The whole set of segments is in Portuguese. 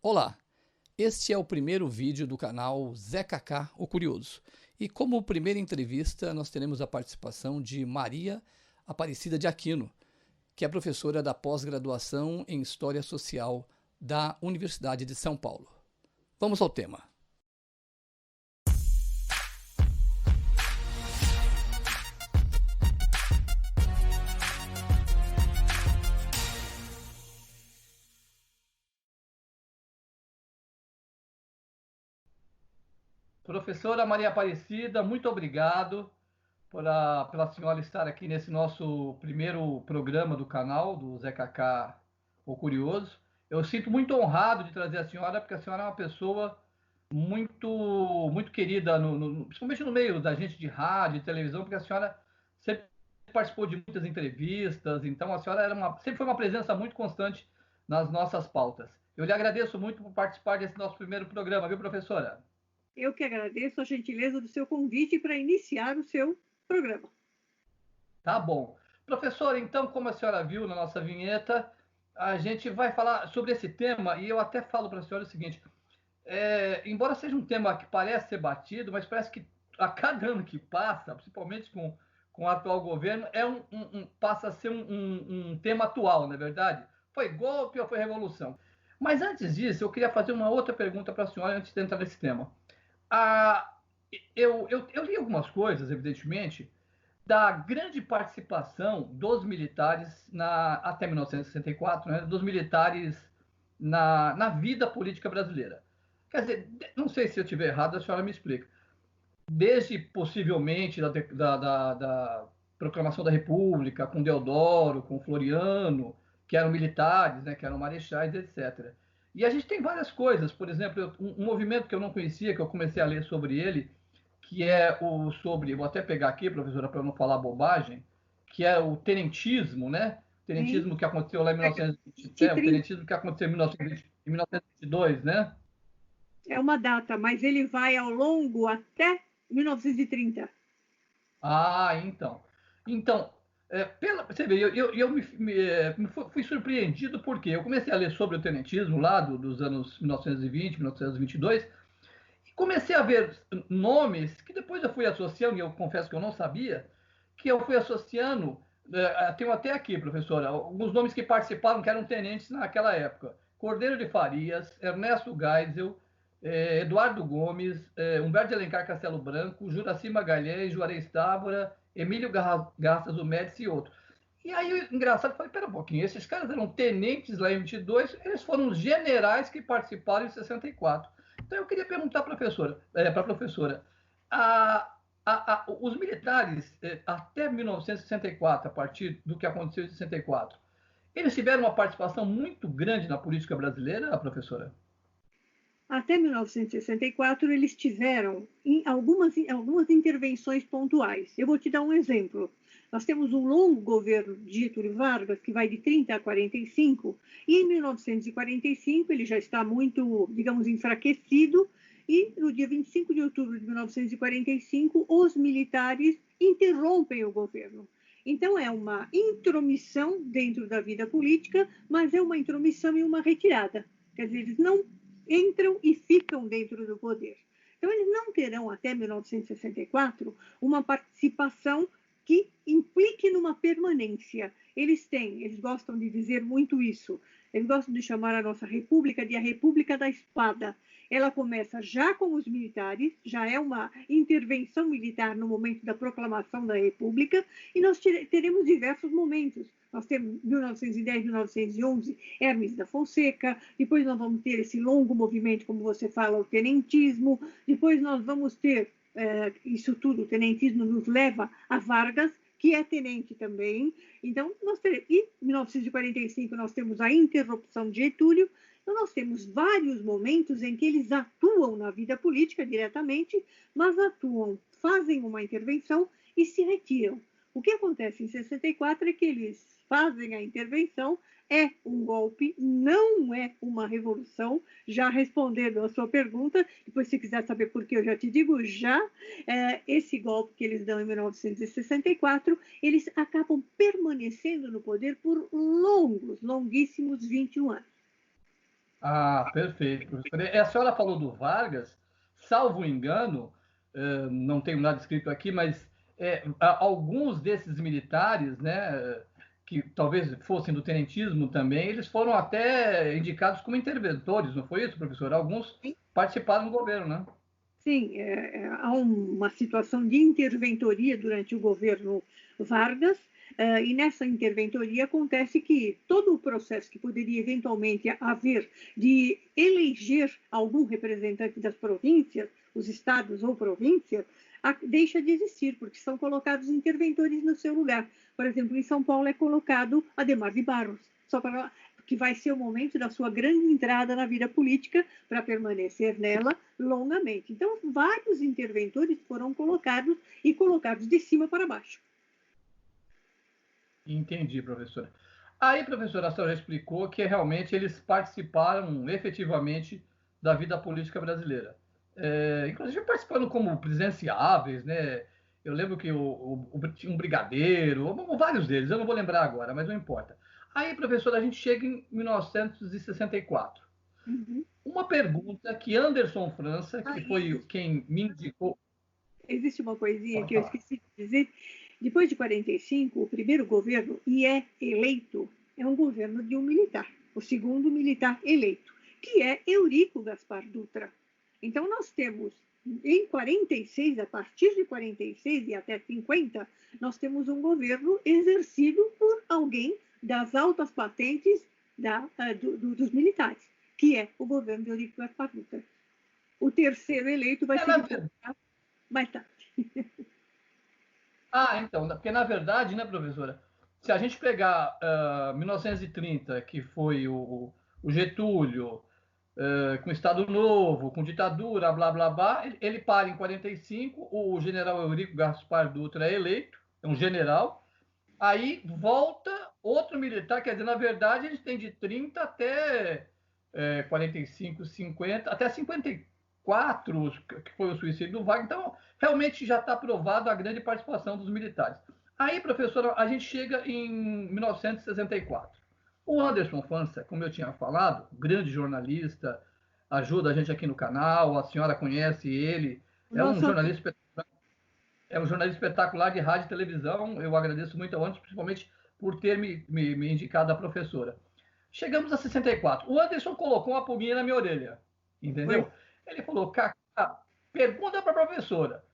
Olá, este é o primeiro vídeo do canal Zé Cacá, o Curioso. E como primeira entrevista, nós teremos a participação de Maria Aparecida de Aquino, que é professora da pós-graduação em História Social da Universidade de São Paulo. Vamos ao tema. Professora Maria Aparecida, muito obrigado pela senhora estar aqui nesse nosso primeiro programa do canal, do Zé Cacá, o Curioso. Eu sinto muito honrado de trazer a senhora, porque a senhora é uma pessoa muito querida, principalmente no meio da gente de rádio e televisão, porque a senhora sempre participou de muitas entrevistas, então a senhora sempre foi uma presença muito constante nas nossas pautas. Eu lhe agradeço muito por participar desse nosso primeiro programa, viu, professora? Eu que agradeço a gentileza do seu convite para iniciar o seu programa. Tá bom. Professora, então, como a senhora viu na nossa vinheta, a gente vai falar sobre esse tema e eu até falo para a senhora o seguinte: embora seja um tema que parece ser batido, mas parece que a cada ano que passa, principalmente com o atual governo, passa a ser um tema atual, não é verdade? Foi golpe ou foi revolução? Mas antes disso, eu queria fazer uma outra pergunta para a senhora antes de entrar nesse tema. Ah, eu li algumas coisas, evidentemente, da grande participação dos militares até 1964, né, dos militares na vida política brasileira. Quer dizer, não sei se eu estiver errado, a senhora me explica. Desde possivelmente da proclamação da República, com Deodoro, com Floriano, que eram militares, né, que eram marechais, etc. E a gente tem várias coisas, por exemplo, um movimento que eu não conhecia, que eu comecei a ler sobre ele, que é vou até pegar aqui, professora, para eu não falar bobagem, que é o tenentismo, né? O tenentismo que aconteceu lá em 1920, o tenentismo que aconteceu em 1922, né? É uma data, mas ele vai ao longo até 1930. Ah, então. Então, você vê, eu fui surpreendido porque eu comecei a ler sobre o tenentismo lá dos anos 1920, 1922, e comecei a ver nomes que depois eu fui associando, e eu confesso que eu não sabia, que eu fui associando, tenho até aqui, professora, alguns nomes que participaram, que eram tenentes naquela época. Cordeiro de Farias, Ernesto Geisel, Eduardo Gomes, Humberto de Alencar Castelo Branco, Juraci Magalhães, Juarez Távora, Emílio Garças do Médici e outros. E aí, engraçado, eu falei, pera um pouquinho, esses caras eram tenentes lá em 22, eles foram os generais que participaram em 64. Então, eu queria perguntar para a professora, os militares, até 1964, a partir do que aconteceu em 64, eles tiveram uma participação muito grande na política brasileira, professora? Até 1964, eles tiveram algumas intervenções pontuais. Eu vou te dar um exemplo. Nós temos um longo governo de Getúlio Vargas, que vai de 30 a 45, e em 1945 ele já está muito, digamos, enfraquecido, e no dia 25 de outubro de 1945, os militares interrompem o governo. Então, é uma intromissão dentro da vida política, mas é uma intromissão e uma retirada. Quer dizer, eles não entram e ficam dentro do poder. Então, eles não terão, até 1964, uma participação que implique numa permanência. Eles gostam de dizer muito isso, eles gostam de chamar a nossa república de a República da Espada. Ela começa já com os militares, já é uma intervenção militar no momento da proclamação da República, e nós teremos diversos momentos. Nós temos 1910, 1911, Hermes da Fonseca, depois nós vamos ter esse longo movimento, como você fala, o tenentismo, depois nós vamos ter isso tudo, o tenentismo nos leva a Vargas, que é tenente também. Então, em 1945 nós temos a interrupção de Getúlio, então nós temos vários momentos em que eles atuam na vida política diretamente, mas atuam, fazem uma intervenção e se retiram. O que acontece em 64 é que eles fazem a intervenção, é um golpe, não é uma revolução. Já respondendo a sua pergunta, depois se quiser saber por que eu já te digo, esse golpe que eles dão em 1964, eles acabam permanecendo no poder por longuíssimos 21 anos. Ah, perfeito, professor. E a senhora falou do Vargas, salvo engano, não tenho nada escrito aqui, mas alguns desses militares, né, que talvez fossem do tenentismo também, eles foram até indicados como interventores, não foi isso, professor? Alguns participaram do governo, né? Sim, há uma situação de interventoria durante o governo Vargas, e nessa interventoria acontece que todo o processo que poderia eventualmente haver de eleger algum representante das províncias, os estados ou províncias, deixa de existir, porque são colocados interventores no seu lugar. Por exemplo, em São Paulo é colocado Adhemar de Barros, só para que vai ser o momento da sua grande entrada na vida política para permanecer nela longamente. Então, vários interventores foram colocados e colocados de cima para baixo. Entendi, professora. Aí, professora, a senhora já explicou que realmente eles participaram efetivamente da vida política brasileira. Inclusive participando como presidenciáveis, né? Eu lembro que tinha um brigadeiro, vários deles, eu não vou lembrar agora, mas não importa. Aí, professora, a gente chega em 1964. Uhum. Uma pergunta que Anderson França, que foi Isso. quem me indicou. Existe uma coisinha Pode que eu falar. esqueci de dizer. Depois de 45, o primeiro governo, e é eleito, é um governo de um militar, o segundo militar eleito, que é Eurico Gaspar Dutra. Então, nós temos, em 46, a partir de 46 e até 50, nós temos um governo exercido por alguém das altas patentes dos militares, que é o governo de Eurico Gaspar Dutra. O terceiro eleito vai É, ser na depois, mais tarde. Então, porque na verdade, né, professora, se a gente pegar 1930, que foi o Getúlio, com Estado Novo, com ditadura, blá, blá, blá, ele para em 45, o general Eurico Gaspar Dutra é eleito, é um general, aí volta outro militar, quer dizer, na verdade, a gente tem de 30 até 45, 50, até 54, que foi o suicídio do Wagner. Então, realmente já está provado a grande participação dos militares. Aí, professora, a gente chega em 1964. O Anderson Fança, como eu tinha falado, grande jornalista, ajuda a gente aqui no canal, a senhora conhece ele, é um Nosso amigo. jornalista é um jornalista espetacular de rádio e televisão. Eu agradeço muito ao Anderson, principalmente por ter me indicado a professora. Chegamos a 64. O Anderson colocou uma pulguinha na minha orelha, Pois, entendeu? Ele falou, Cacá, pergunta para a professora,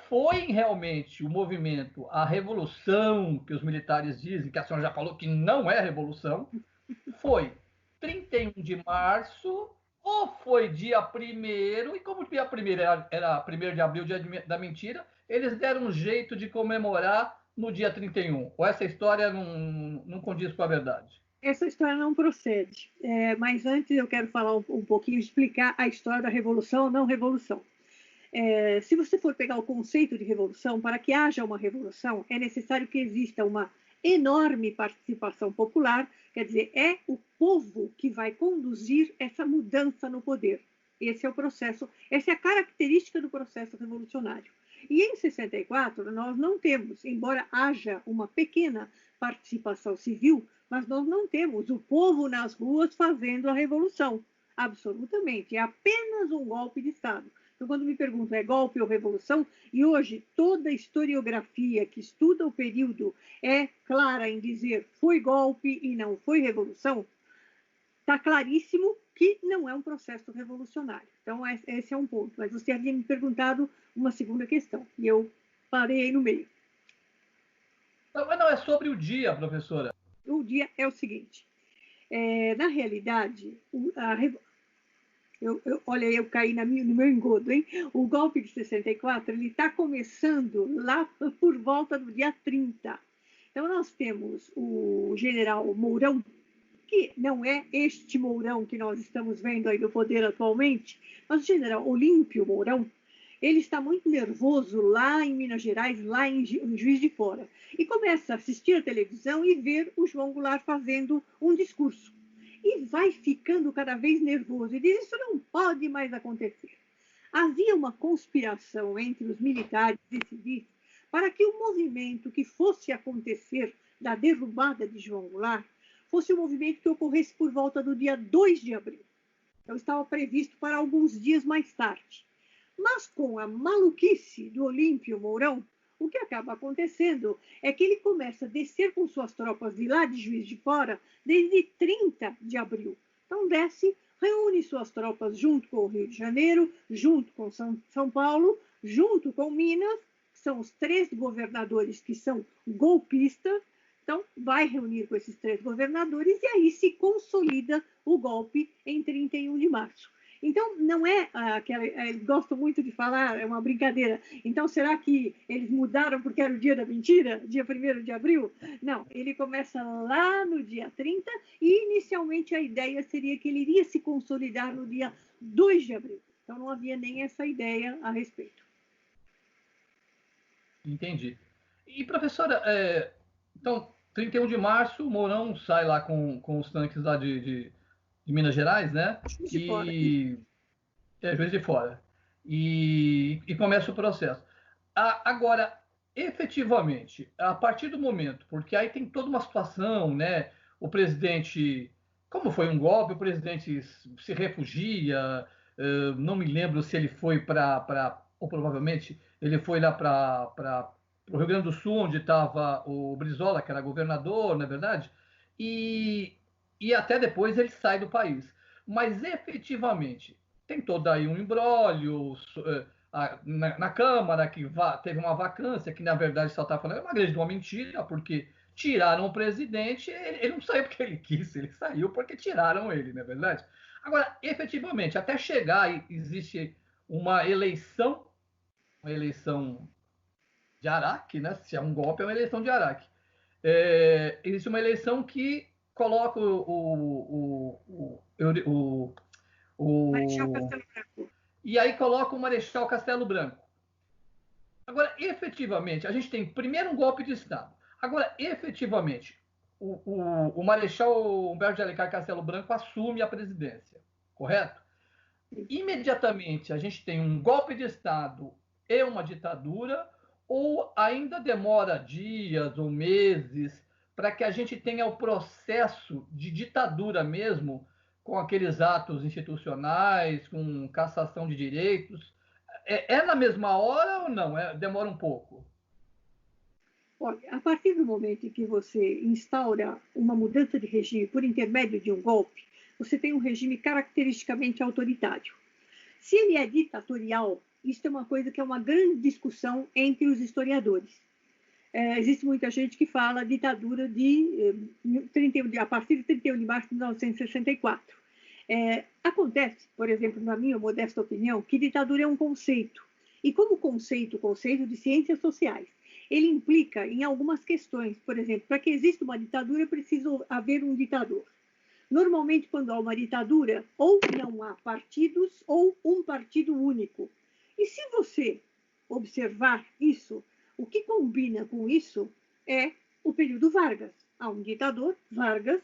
foi realmente o movimento, a revolução que os militares dizem, que a senhora já falou que não é revolução, foi 31 de março ou foi dia 1º, e como dia 1º era 1º de abril, dia da mentira, eles deram um jeito de comemorar no dia 31. Ou essa história não condiz com a verdade? essa história não procede. Mas antes eu quero falar um pouquinho, explicar a história da revolução ou não revolução. Se você for pegar o conceito de revolução, para que haja uma revolução, é necessário que exista uma enorme participação popular, quer dizer, é o povo que vai conduzir essa mudança no poder. Esse é o processo, essa é a característica do processo revolucionário. E em 64, nós não temos, embora haja uma pequena participação civil, mas nós não temos o povo nas ruas fazendo a revolução. Absolutamente. É apenas um golpe de Estado. Então, quando me perguntam é golpe ou revolução, e hoje toda a historiografia que estuda o período é clara em dizer foi golpe e não foi revolução, está claríssimo que não é um processo revolucionário. Então, esse é um ponto. Mas você havia me perguntado uma segunda questão, e eu parei aí no meio. Não, mas não, é sobre o dia, professora. O dia é o seguinte: na realidade, olha, eu caí no meu engodo, hein? O golpe de 64 ele está começando lá por volta do dia 30. Então, nós temos o general Mourão, que não é este Mourão que nós estamos vendo aí no poder atualmente, mas o general Olímpio Mourão, ele está muito nervoso lá em Minas Gerais, lá em Juiz de Fora, e começa a assistir a televisão e ver o João Goulart fazendo um discurso. E vai ficando cada vez nervoso e diz: isso não pode mais acontecer. Havia uma conspiração entre os militares e civis para que o movimento que fosse acontecer da derrubada de João Goulart fosse um movimento que ocorresse por volta do dia 2 de abril. Então, estava previsto para alguns dias mais tarde. Mas com a maluquice do Olímpio Mourão, o que acaba acontecendo é que ele começa a descer com suas tropas de lá de Juiz de Fora desde 30 de abril. Então desce, reúne suas tropas junto com o Rio de Janeiro, junto com São Paulo, junto com Minas, que são os 3 governadores que são golpistas. Então, vai reunir com esses 3 governadores e aí se consolida o golpe em 31 de março. Então, não é aquela. Eles gostam muito de falar, é uma brincadeira. Então, será que eles mudaram porque era o dia da mentira, dia 1º de abril? Não, ele começa lá no dia 30 e, inicialmente, a ideia seria que ele iria se consolidar no dia 2 de abril. Então, não havia nem essa ideia a respeito. Entendi. E, professora, então, 31 de março, o Mourão sai lá com os tanques lá de Minas Gerais, né? Juiz de Fora. Juiz de Fora. E começa o processo. Agora, efetivamente, a partir do momento, porque aí tem toda uma situação, né? O presidente, como foi um golpe, o presidente se refugia, não me lembro se ele foi ou provavelmente ele foi lá para o Rio Grande do Sul, onde estava o Brizola, que era governador, não é verdade? E até depois ele sai do país. Mas efetivamente tem todo aí um imbróglio na Câmara, que teve uma vacância, que na verdade só está falando, é uma grande uma mentira, porque tiraram o presidente, ele não saiu porque ele quis, ele saiu porque tiraram ele, não é verdade? Agora, efetivamente, até chegar, existe uma eleição de Araque, né? Se é um golpe, é uma eleição de Araque. Existe uma eleição que coloca Marechal Castelo Branco. E aí coloca o Marechal Castelo Branco. Agora, efetivamente, a gente tem primeiro um golpe de Estado. Agora, efetivamente, o Marechal Humberto de Alencar Castelo Branco assume a presidência, correto? Imediatamente a gente tem um golpe de Estado e uma ditadura, ou ainda demora dias ou meses para que a gente tenha o processo de ditadura mesmo, com aqueles atos institucionais, com cassação de direitos? É na mesma hora ou não? Demora um pouco? Olha, a partir do momento em que você instaura uma mudança de regime por intermédio de um golpe, você tem um regime caracteristicamente autoritário. Se ele é ditatorial, isso é uma coisa que é uma grande discussão entre os historiadores. Existe muita gente que fala ditadura a partir de 31 de março de 1964. Acontece, por exemplo, na minha modesta opinião, que ditadura é um conceito. E como conceito de ciências sociais, ele implica em algumas questões. Por exemplo, para que exista uma ditadura, precisa haver um ditador. Normalmente, quando há uma ditadura, ou não há partidos, ou um partido único. E se você observar isso, o que combina com isso é o período Vargas. Há um ditador, Vargas,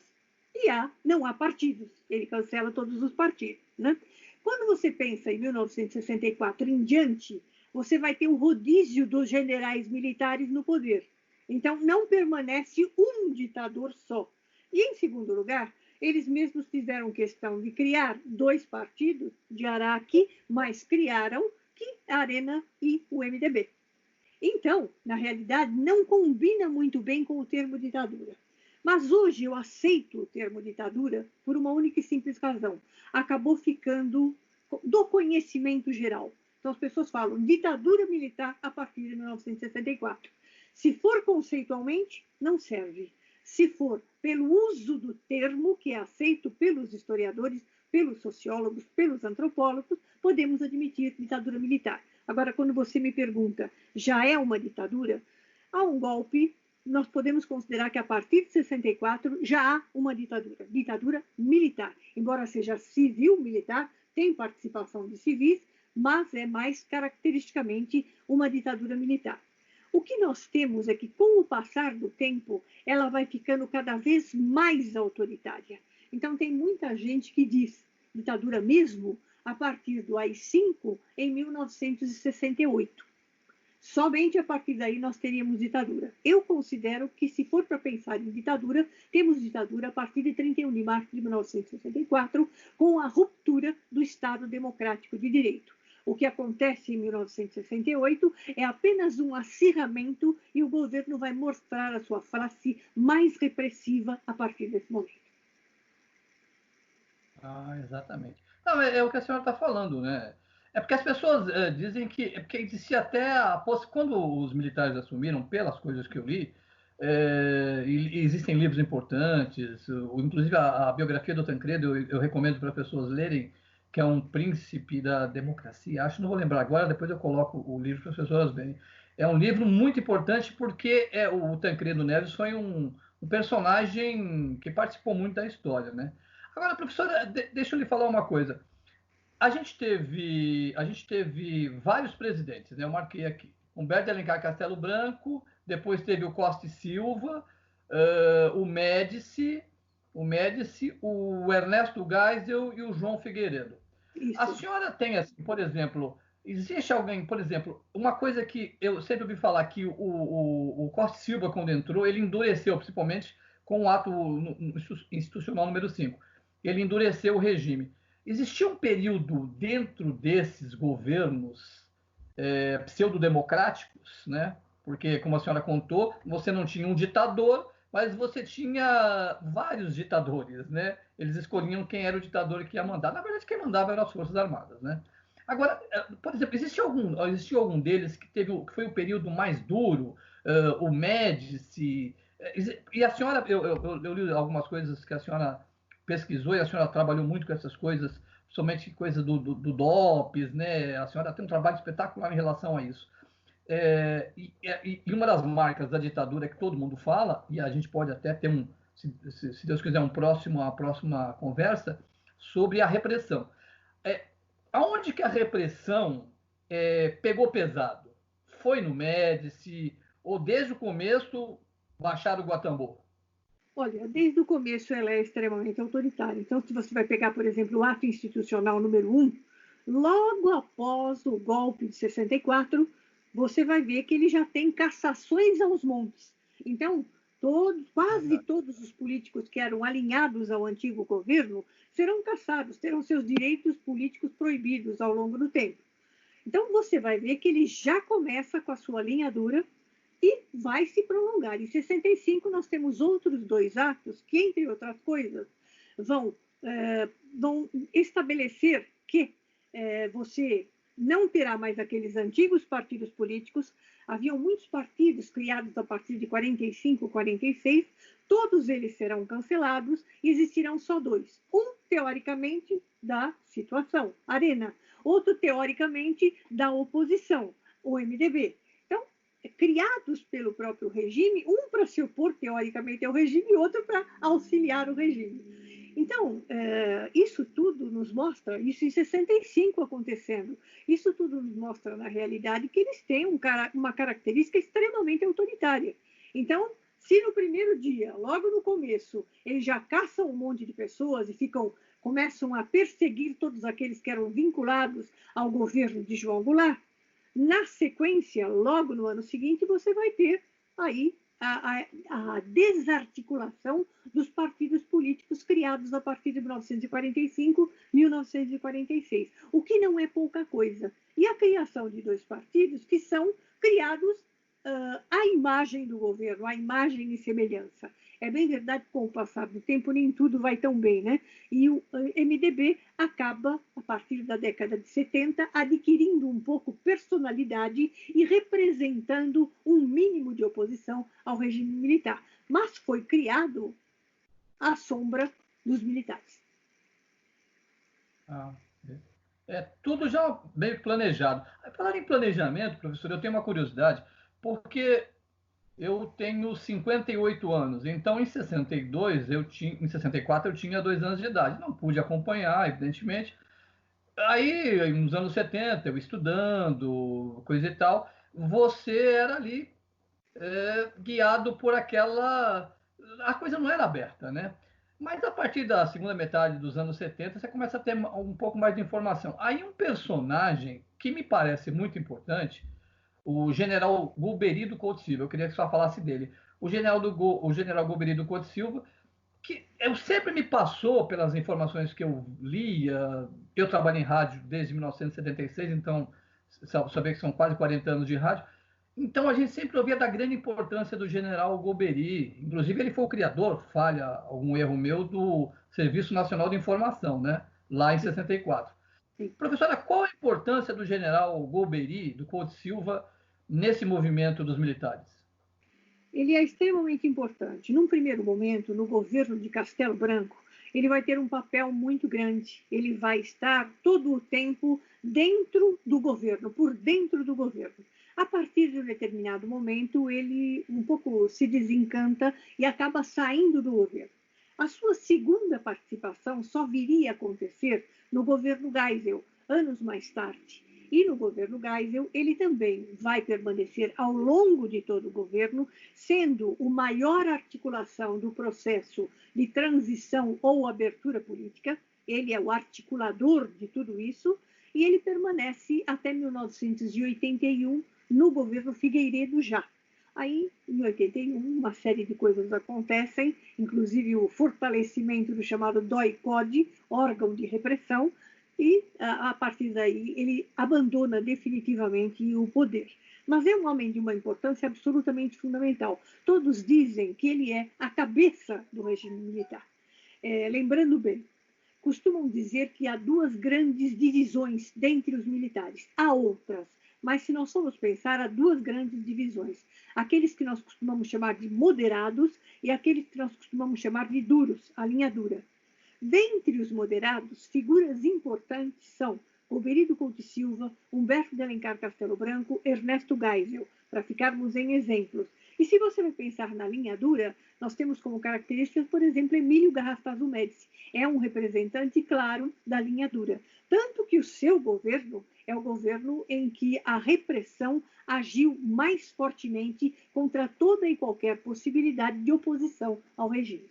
e não há partidos. Ele cancela todos os partidos, né? Quando você pensa em 1964 em diante, você vai ter um rodízio dos generais militares no poder. Então, não permanece um ditador só. E, em segundo lugar, eles mesmos fizeram questão de criar 2 partidos de Araque, mas criaram a Arena e o MDB. Então, na realidade, não combina muito bem com o termo ditadura. Mas hoje eu aceito o termo ditadura por uma única e simples razão. Acabou ficando do conhecimento geral. Então, as pessoas falam ditadura militar a partir de 1964. Se for conceitualmente, não serve. Se for pelo uso do termo, que é aceito pelos historiadores, pelos sociólogos, pelos antropólogos, podemos admitir ditadura militar. Agora, quando você me pergunta, já é uma ditadura? Há um golpe, nós podemos considerar que a partir de 64 já há uma ditadura militar. Embora seja civil-militar, tem participação de civis, mas é mais caracteristicamente uma ditadura militar. O que nós temos é que, com o passar do tempo, ela vai ficando cada vez mais autoritária. Então, tem muita gente que diz ditadura mesmo a partir do AI-5 em 1968. Somente a partir daí nós teríamos ditadura. Eu considero que, se for para pensar em ditadura, temos ditadura a partir de 31 de março de 1964, com a ruptura do Estado Democrático de Direito. O que acontece em 1968 é apenas um acirramento e o governo vai mostrar a sua face mais repressiva a partir desse momento. Exatamente. Não, é o que a senhora está falando, né? É porque as pessoas dizem que... É porque existia até quando os militares assumiram, pelas coisas que eu li, e existem livros importantes, inclusive a biografia do Tancredo, eu recomendo para pessoas lerem, que é um príncipe da democracia. Acho, não vou lembrar agora, depois eu coloco o livro para as pessoas verem. É um livro muito importante porque o Tancredo Neves foi um personagem que participou muito da história, né? Agora, professora, deixa eu lhe falar uma coisa. A gente teve vários presidentes, né? Eu marquei aqui. Humberto de Alencar Castelo Branco, depois teve o Costa e Silva, o Médici, o Ernesto Geisel e o João Figueiredo. Isso. A senhora tem, assim, por exemplo, existe alguém, por exemplo, uma coisa que eu sempre ouvi falar, que o Costa e Silva, quando entrou, ele endureceu, principalmente com o ato institucional número 5. Ele endureceu o regime. Existia um período dentro desses governos pseudodemocráticos, né? Porque, como a senhora contou, você não tinha um ditador, mas você tinha vários ditadores, né? Eles escolhiam quem era o ditador que ia mandar. Na verdade, quem mandava eram as Forças Armadas, né? Agora, por exemplo, existiu algum deles que foi o período mais duro? O Médici? E a senhora, eu li algumas coisas que a senhora pesquisou e a senhora trabalhou muito com essas coisas, somente coisa do DOPS, né? A senhora tem um trabalho espetacular em relação a isso. E uma das marcas da ditadura que todo mundo fala, e a gente pode até ter se Deus quiser, uma próxima conversa, sobre a repressão. Aonde que a repressão pegou pesado? Foi no Médici, ou desde o começo baixaram o Guatambô? Olha, desde o começo ela é extremamente autoritária. Então, se você vai pegar, por exemplo, o ato institucional número 1, logo após o golpe de 64, você vai ver que ele já tem cassações aos montes. Então, quase todos os políticos que eram alinhados ao antigo governo serão cassados, terão seus direitos políticos proibidos ao longo do tempo. Então, você vai ver que ele já começa com a sua linha dura e vai se prolongar. Em 65, nós temos outros 2 atos que, entre outras coisas, vão estabelecer que você não terá mais aqueles antigos partidos políticos. Haviam muitos partidos criados a partir de 45, 46, todos eles serão cancelados e existirão só 2. Um, teoricamente, da situação, Arena. Outro, teoricamente, da oposição, o MDB. Então, criados pelo próprio regime, um para se opor, teoricamente, ao regime e outro para auxiliar o regime. Então, isso tudo nos mostra, isso em 65 acontecendo, isso tudo nos mostra, na realidade, que eles têm uma característica extremamente autoritária. Então, se no primeiro dia, logo no começo, eles já caçam um monte de pessoas e começam a perseguir todos aqueles que eram vinculados ao governo de João Goulart, na sequência, logo no ano seguinte, você vai ter aí a desarticulação dos partidos políticos criados a partir de 1945, 1946, o que não é pouca coisa. E a criação de 2 partidos que são criados à imagem do governo, à imagem e semelhança. É bem verdade que, com o passar do tempo, nem tudo vai tão bem, né? E o MDB acaba, a partir da década de 70, adquirindo um pouco personalidade e representando um mínimo de oposição ao regime militar. Mas foi criado à sombra dos militares. Tudo já meio planejado. Falar em planejamento, professor, eu tenho uma curiosidade, porque eu tenho 58 anos, então em 64 eu tinha 2 anos de idade, não pude acompanhar, evidentemente. Aí, nos anos 70, eu estudando, coisa e tal, você era ali guiado por aquela... A coisa não era aberta, né? Mas a partir da segunda metade dos anos 70, você começa a ter um pouco mais de informação. Aí um personagem que me parece muito importante o general Golbery do Couto Silva. Eu queria que só falasse dele. O general Golbery do Couto Silva, que eu sempre me passou pelas informações que eu lia. Eu trabalho em rádio desde 1976, então saber que são quase 40 anos de rádio. Então a gente sempre ouvia da grande importância do general Golbery. Inclusive ele foi o criador, falha algum erro meu, do Serviço Nacional de Informação, né? Lá em 64. Sim. Professora, qual a importância do general Golbery, do Couto Silva, nesse movimento dos militares? Ele é extremamente importante. Num primeiro momento, no governo de Castelo Branco, ele vai ter um papel muito grande. Ele vai estar todo o tempo dentro do governo, por dentro do governo. A partir de um determinado momento, ele um pouco se desencanta e acaba saindo do governo. A sua segunda participação só viria a acontecer no governo Geisel, anos mais tarde. E no governo Geisel, ele também vai permanecer ao longo de todo o governo, sendo o maior articulação do processo de transição ou abertura política. Ele é o articulador de tudo isso, e ele permanece até 1981 no governo Figueiredo já. Aí, em 81, uma série de coisas acontecem, inclusive o fortalecimento do chamado DOI-CODE, órgão de repressão, e a partir daí ele abandona definitivamente o poder. Mas é um homem de uma importância absolutamente fundamental. Todos dizem que ele é a cabeça do regime militar. Lembrando bem, costumam dizer que há duas grandes divisões dentre os militares. Há outras, mas se nós formos pensar, há duas grandes divisões. Aqueles que nós costumamos chamar de moderados e aqueles que nós costumamos chamar de duros, a linha dura. Dentre os moderados, figuras importantes são Golbery do Couto Silva, Humberto de Alencar Castelo Branco, Ernesto Geisel, para ficarmos em exemplos. E se você vai pensar na linha dura, nós temos como características, por exemplo, Emílio Garrastazu Médici. É um representante claro da linha dura. Tanto que o seu governo é o governo em que a repressão agiu mais fortemente contra toda e qualquer possibilidade de oposição ao regime.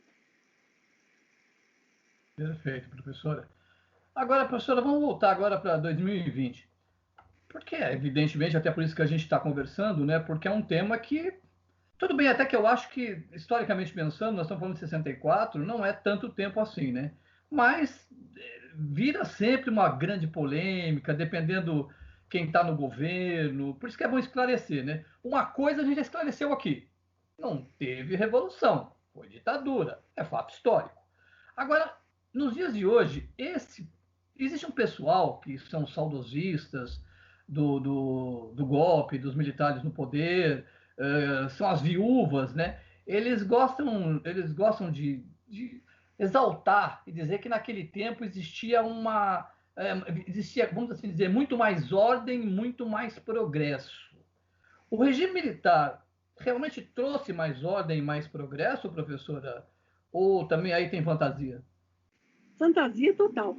Perfeito, professora. Agora, professora, vamos voltar agora para 2020. Porque, evidentemente, até por isso que a gente está conversando, né? Porque é um tema que, tudo bem, até que eu acho que, historicamente pensando, nós estamos falando de 64, não é tanto tempo assim, né? Mas vira sempre uma grande polêmica, dependendo quem está no governo. Por isso que é bom esclarecer, né? Uma coisa a gente já esclareceu aqui. Não teve revolução, foi ditadura, é fato histórico. Agora, nos dias de hoje, existe um pessoal que são saudosistas do golpe, dos militares no poder, são as viúvas, né? Eles gostam de exaltar e dizer que naquele tempo existia, vamos assim dizer, muito mais ordem, muito mais progresso. O regime militar realmente trouxe mais ordem, mais progresso, professora? Ou também aí tem fantasia? Fantasia total.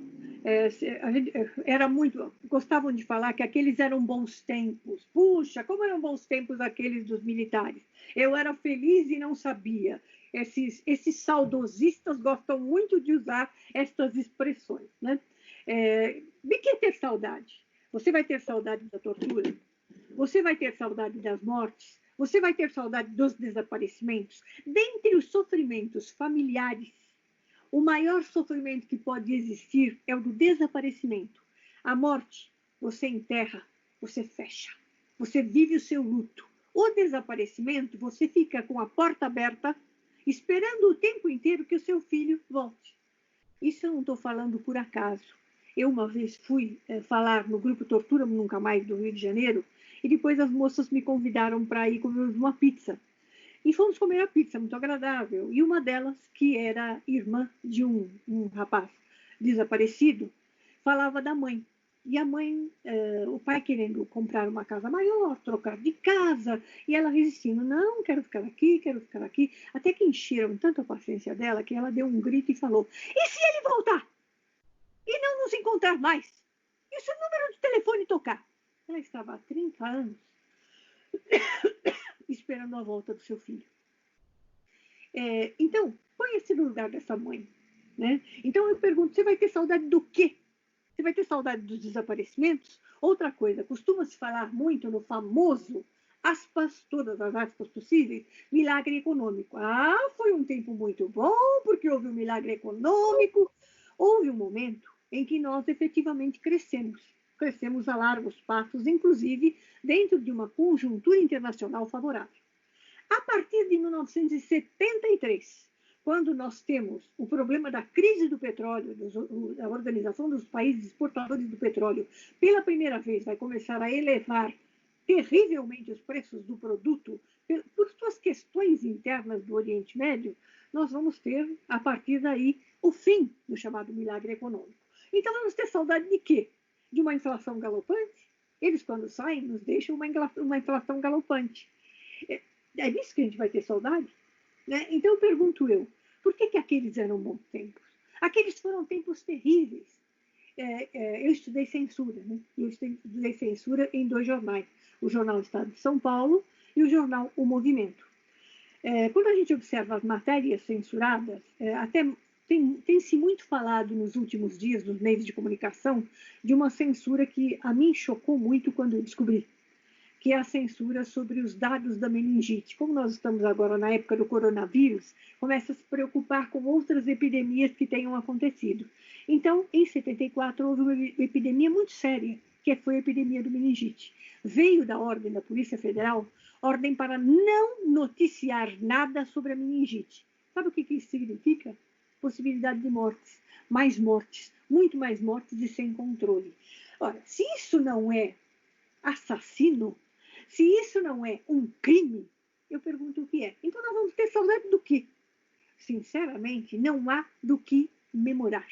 A gente era muito, gostavam de falar que aqueles eram bons tempos. Puxa, como eram bons tempos aqueles dos militares. Eu era feliz e não sabia. Esses saudosistas gostam muito de usar estas expressões, né? De que ter saudade? Você vai ter saudade da tortura? Você vai ter saudade das mortes? Você vai ter saudade dos desaparecimentos? Dentre os sofrimentos familiares, o maior sofrimento que pode existir é o do desaparecimento. A morte, você enterra, você fecha, você vive o seu luto. O desaparecimento, você fica com a porta aberta, esperando o tempo inteiro que o seu filho volte. Isso eu não estou falando por acaso. Eu uma vez fui falar no grupo Tortura Nunca Mais do Rio de Janeiro e depois as moças me convidaram para ir comer uma pizza. E fomos comer a pizza, muito agradável. E uma delas, que era irmã de um rapaz desaparecido, falava da mãe. E a mãe, o pai querendo comprar uma casa maior, trocar de casa, e ela resistindo, não, quero ficar aqui, quero ficar aqui. Até que encheram tanto a paciência dela que ela deu um grito e falou, e se ele voltar? E não nos encontrar mais? E se o número de telefone tocar? Ela estava há 30 anos esperando a volta do seu filho. Então, põe-se no lugar dessa mãe. Né? Então, eu pergunto, você vai ter saudade do quê? Você vai ter saudade dos desaparecimentos? Outra coisa, costuma-se falar muito no famoso, aspas, todas as aspas possíveis, milagre econômico. Ah, foi um tempo muito bom, porque houve um milagre econômico. Houve um momento em que nós efetivamente crescemos. Crescemos a largos passos, inclusive dentro de uma conjuntura internacional favorável. A partir de 1973, quando nós temos o problema da crise do petróleo, a Organização dos Países Exportadores do Petróleo, pela primeira vez vai começar a elevar terrivelmente os preços do produto por suas questões internas do Oriente Médio, nós vamos ter, a partir daí, o fim do chamado milagre econômico. Então, vamos ter saudade de quê? De uma inflação galopante? Eles, quando saem, nos deixam uma inflação galopante. É disso que a gente vai ter saudade? Né? Então, pergunto eu, por que aqueles eram bons tempos? Aqueles foram tempos terríveis. Eu estudei censura, né? Eu estudei censura em 2 jornais, o Jornal Estado de São Paulo e o jornal O Movimento. Quando a gente observa as matérias censuradas, até tem-se muito falado nos últimos dias, nos meios de comunicação, de uma censura que a mim chocou muito quando eu descobri, que é a censura sobre os dados da meningite. Como nós estamos agora na época do coronavírus, começa a se preocupar com outras epidemias que tenham acontecido. Então, em 74, houve uma epidemia muito séria, que foi a epidemia do meningite. Veio da ordem da Polícia Federal, ordem para não noticiar nada sobre a meningite. Sabe o que isso significa? Possibilidade de mortes, muito mais mortes e sem controle. Ora, se isso não é assassino, se isso não é um crime, eu pergunto o que é. Então nós vamos ter saudade do quê? Sinceramente, não há do que memorar.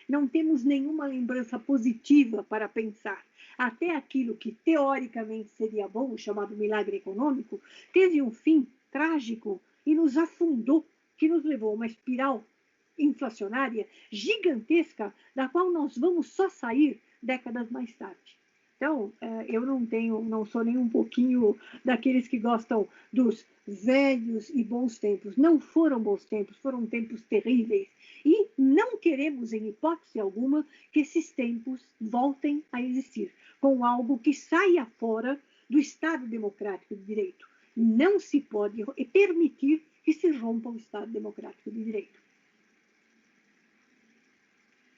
Não temos nenhuma lembrança positiva para pensar. Até aquilo que teoricamente seria bom, chamado milagre econômico, teve um fim trágico e nos afundou, que nos levou a uma espiral inflacionária gigantesca, da qual nós vamos só sair décadas mais tarde. Então, eu não sou nem um pouquinho daqueles que gostam dos velhos e bons tempos. Não foram bons tempos, foram tempos terríveis. E não queremos, em hipótese alguma, que esses tempos voltem a existir, com algo que saia fora do Estado Democrático de Direito. Não se pode permitir que se rompa o Estado Democrático de Direito.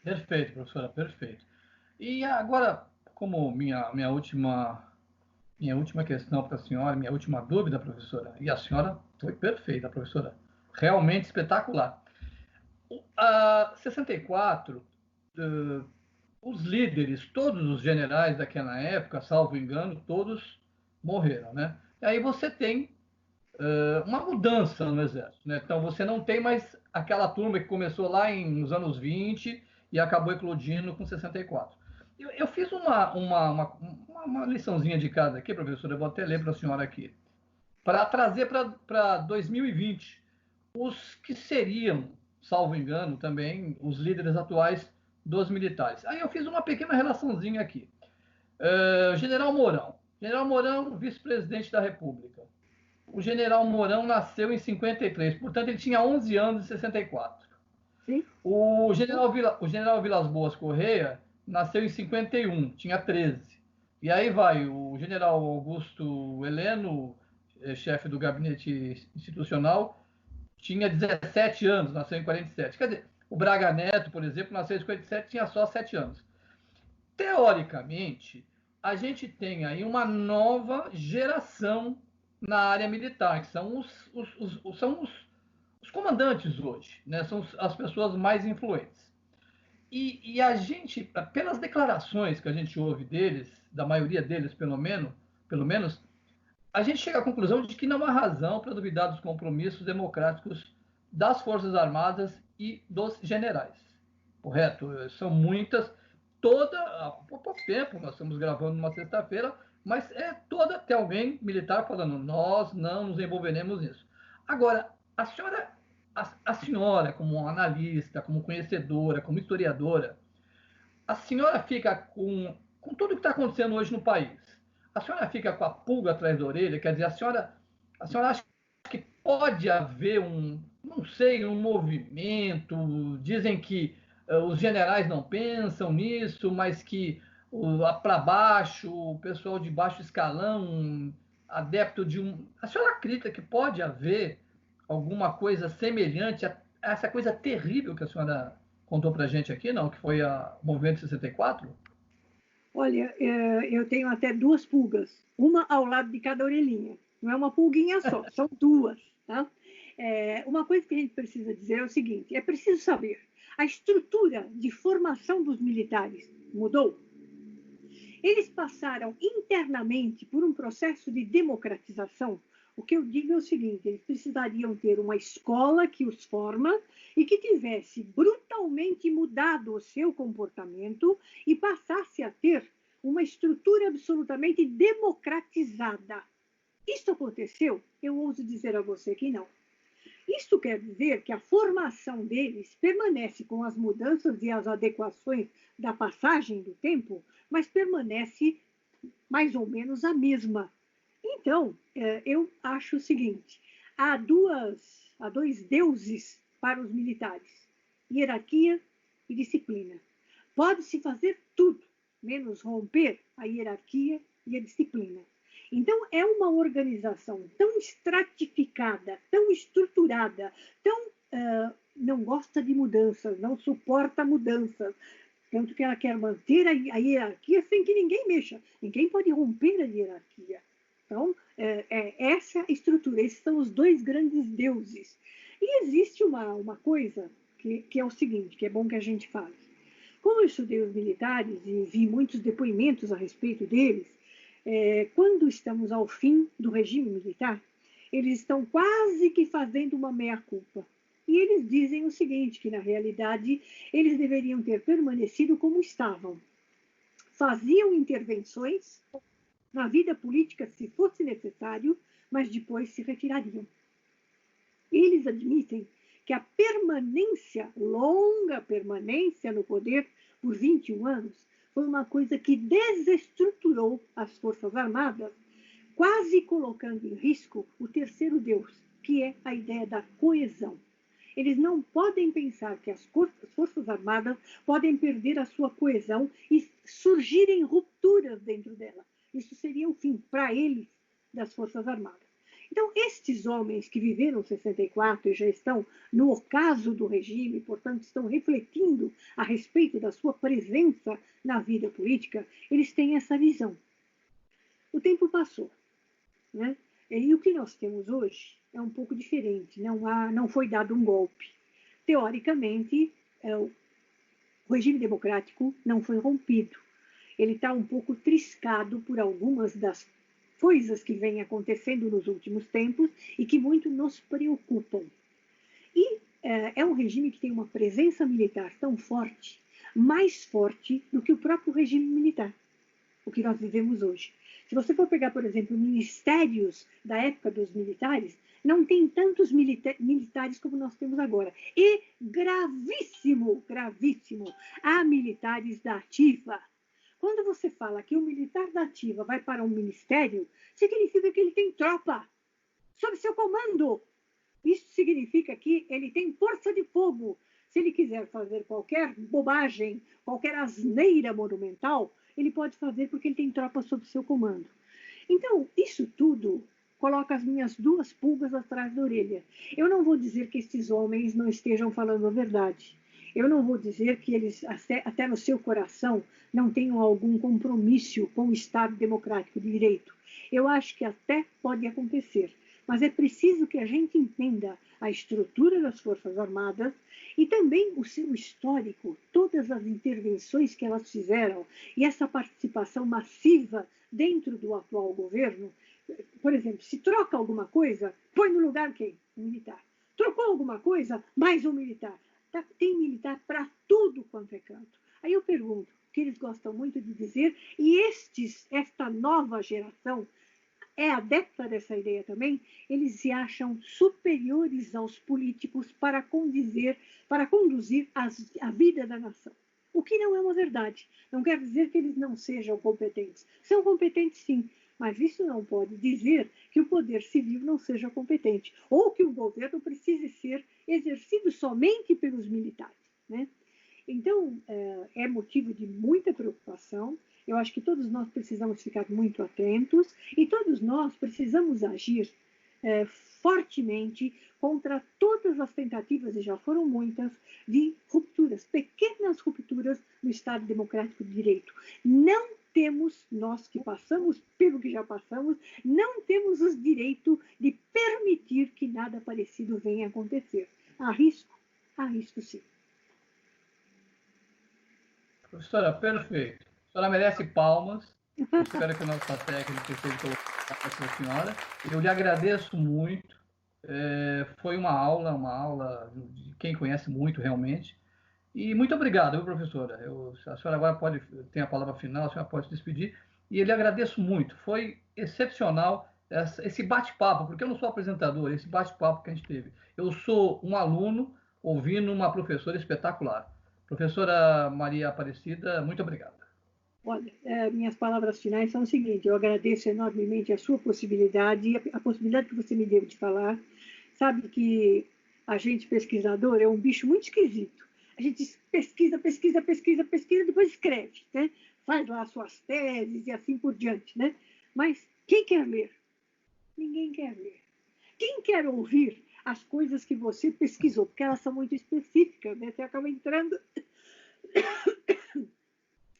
Perfeito, professora, perfeito. E agora, como minha última questão para a senhora, minha última dúvida, professora, e a senhora foi perfeita, professora, realmente espetacular. A 64, os líderes, todos os generais daquela época, salvo engano, todos morreram, né? E aí você tem uma mudança no exército, né? Então você não tem mais aquela turma que começou lá nos anos 20 e acabou eclodindo com 64. Eu fiz uma liçãozinha de casa aqui, professora, eu vou até ler para a senhora aqui, para trazer para 2020 os que seriam, salvo engano, também os líderes atuais dos militares. Aí eu fiz uma pequena relaçãozinha aqui. General Mourão, vice-presidente da República. O general Mourão nasceu em 53, portanto ele tinha 11 anos em 64. Sim. O general Vilas Boas Correia nasceu em 51, tinha 13. E aí vai o general Augusto Heleno, chefe do gabinete institucional, tinha 17 anos, nasceu em 47. Quer dizer, o Braga Neto, por exemplo, nasceu em 57, tinha só 7 anos. Teoricamente, a gente tem aí uma nova geração na área militar, que são os comandantes hoje, né? São as pessoas mais influentes. E a gente, pelas declarações que a gente ouve deles, da maioria deles pelo menos, a gente chega à conclusão de que não há razão para duvidar dos compromissos democráticos das Forças Armadas e dos generais. Correto? São muitas, há pouco tempo, nós estamos gravando numa sexta-feira, mas toda tem alguém militar falando, nós não nos envolveremos nisso. Agora, a senhora, como analista, como conhecedora, como historiadora, a senhora fica com tudo que está acontecendo hoje no país. A senhora fica com a pulga atrás da orelha, quer dizer, a senhora acha que pode haver um movimento, dizem que os generais não pensam nisso, mas que para baixo, o pessoal de baixo escalão, adepto de um. A senhora acredita que pode haver alguma coisa semelhante a essa coisa terrível que a senhora contou para a gente aqui, não? Que foi o movimento 64? Olha, eu tenho até duas pulgas, uma ao lado de cada orelhinha. Não é uma pulguinha só, são duas. Tá? Uma coisa que a gente precisa dizer é o seguinte: é preciso saber, a estrutura de formação dos militares mudou? Eles passaram internamente por um processo de democratização. O que eu digo é o seguinte: eles precisariam ter uma escola que os forma e que tivesse brutalmente mudado o seu comportamento e passasse a ter uma estrutura absolutamente democratizada. Isso aconteceu? Eu ouso dizer a você que não. Isso quer dizer que a formação deles permanece com as mudanças e as adequações da passagem do tempo, mas permanece mais ou menos a mesma. Então, eu acho o seguinte: há dois deuses para os militares: hierarquia e disciplina. Pode-se fazer tudo, menos romper a hierarquia e a disciplina. Então, é uma organização tão estratificada, tão estruturada, tão não gosta de mudanças, não suporta mudanças, tanto que ela quer manter a hierarquia sem que ninguém mexa. Ninguém pode romper a hierarquia. Então, essa estrutura, esses são os dois grandes deuses. E existe uma coisa que é o seguinte, que é bom que a gente fale. Como eu estudei os militares e vi muitos depoimentos a respeito deles, quando estamos ao fim do regime militar, eles estão quase que fazendo uma meia-culpa. E eles dizem o seguinte, que na realidade eles deveriam ter permanecido como estavam. Faziam intervenções na vida política se fosse necessário, mas depois se retirariam. Eles admitem que a permanência, longa permanência no poder por 21 anos, foi uma coisa que desestruturou as Forças Armadas, quase colocando em risco o terceiro Deus, que é a ideia da coesão. Eles não podem pensar que as Forças Armadas podem perder a sua coesão e surgirem rupturas dentro dela. Isso seria o fim, para eles, das Forças Armadas. Então, estes homens que viveram 64 e já estão no ocaso do regime, portanto, estão refletindo a respeito da sua presença na vida política, eles têm essa visão. O tempo passou, né? E o que nós temos hoje é um pouco diferente, não foi dado um golpe. Teoricamente, o regime democrático não foi rompido. Ele está um pouco triscado por algumas das coisas que vêm acontecendo nos últimos tempos e que muito nos preocupam. E é um regime que tem uma presença militar tão forte, mais forte do que o próprio regime militar, o que nós vivemos hoje. Se você for pegar, por exemplo, ministérios da época dos militares, não tem tantos militares como nós temos agora. E gravíssimo, gravíssimo, há militares da ativa. Quando você fala que o militar da ativa vai para um ministério, significa que ele tem tropa sob seu comando. Isso significa que ele tem força de fogo. Se ele quiser fazer qualquer bobagem, qualquer asneira monumental, ele pode fazer porque ele tem tropa sob seu comando. Então, isso tudo coloca as minhas duas pulgas atrás da orelha. Eu não vou dizer que esses homens não estejam falando a verdade. Eu não vou dizer que eles, até no seu coração, não tenham algum compromisso com o Estado democrático de direito. Eu acho que até pode acontecer, mas é preciso que a gente entenda a estrutura das Forças Armadas e também o seu histórico, todas as intervenções que elas fizeram e essa participação massiva dentro do atual governo. Por exemplo, se troca alguma coisa, põe no lugar quem? Um militar. Trocou alguma coisa, mais um militar. Tem militar para tudo quanto é canto. Aí eu pergunto, que eles gostam muito de dizer, e esta nova geração é adepta dessa ideia também, eles se acham superiores aos políticos para conduzir a vida da nação. O que não é uma verdade. Não quer dizer que eles não sejam competentes. São competentes, sim, mas isso não pode dizer que o poder civil não seja competente, ou que o governo precise ser exercido somente pelos militares, né? Então, é motivo de muita preocupação. Eu acho que todos nós precisamos ficar muito atentos e todos nós precisamos agir fortemente contra todas as tentativas, e já foram muitas, de rupturas, pequenas rupturas no Estado Democrático de Direito. Não temos, nós que passamos pelo que já passamos, não temos o direito de permitir que nada parecido venha a acontecer. Há risco sim. Professora, perfeito. A senhora merece palmas. Eu espero que a nossa técnica esteja colocando para a senhora. Eu lhe agradeço muito. Foi uma aula de quem conhece muito realmente. E muito obrigado, viu, professora? A senhora agora tem a palavra final, a senhora pode se despedir. E eu lhe agradeço muito. Foi excepcional esse bate-papo, porque eu não sou apresentador, esse bate-papo que a gente teve. Eu sou um aluno ouvindo uma professora espetacular. Professora Maria Aparecida, muito obrigado. Olha, minhas palavras finais são o seguinte: eu agradeço enormemente a sua possibilidade, a possibilidade que você me deu de falar. Sabe que a gente pesquisador é um bicho muito esquisito. A gente pesquisa, depois escreve, né? Faz lá suas teses e assim por diante, né? Mas quem quer ler? Ninguém quer ler. Quem quer ouvir as coisas que você pesquisou? Porque elas são muito específicas, né? Você acaba entrando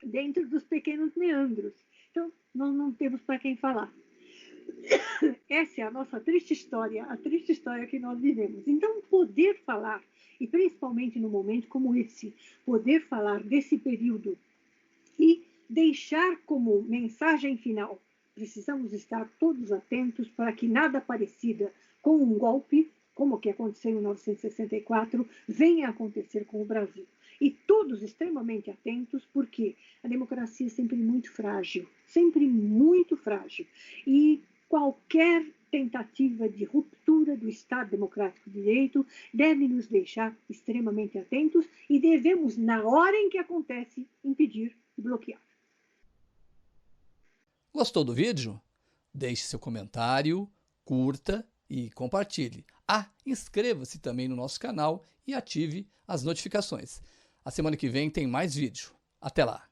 dentro dos pequenos meandros. Então, nós não temos para quem falar. Essa é a nossa triste história, a triste história que nós vivemos. Então, poder falar, e principalmente num momento como esse, poder falar desse período e deixar como mensagem final: precisamos estar todos atentos para que nada parecido com um golpe, como o que aconteceu em 1964, venha a acontecer com o Brasil. E todos extremamente atentos, porque a democracia é sempre muito frágil, e qualquer tentativa de ruptura do Estado Democrático de Direito deve nos deixar extremamente atentos e devemos, na hora em que acontece, impedir e bloquear. Gostou do vídeo? Deixe seu comentário, curta e compartilhe. Inscreva-se também no nosso canal e ative as notificações. A semana que vem tem mais vídeo. Até lá!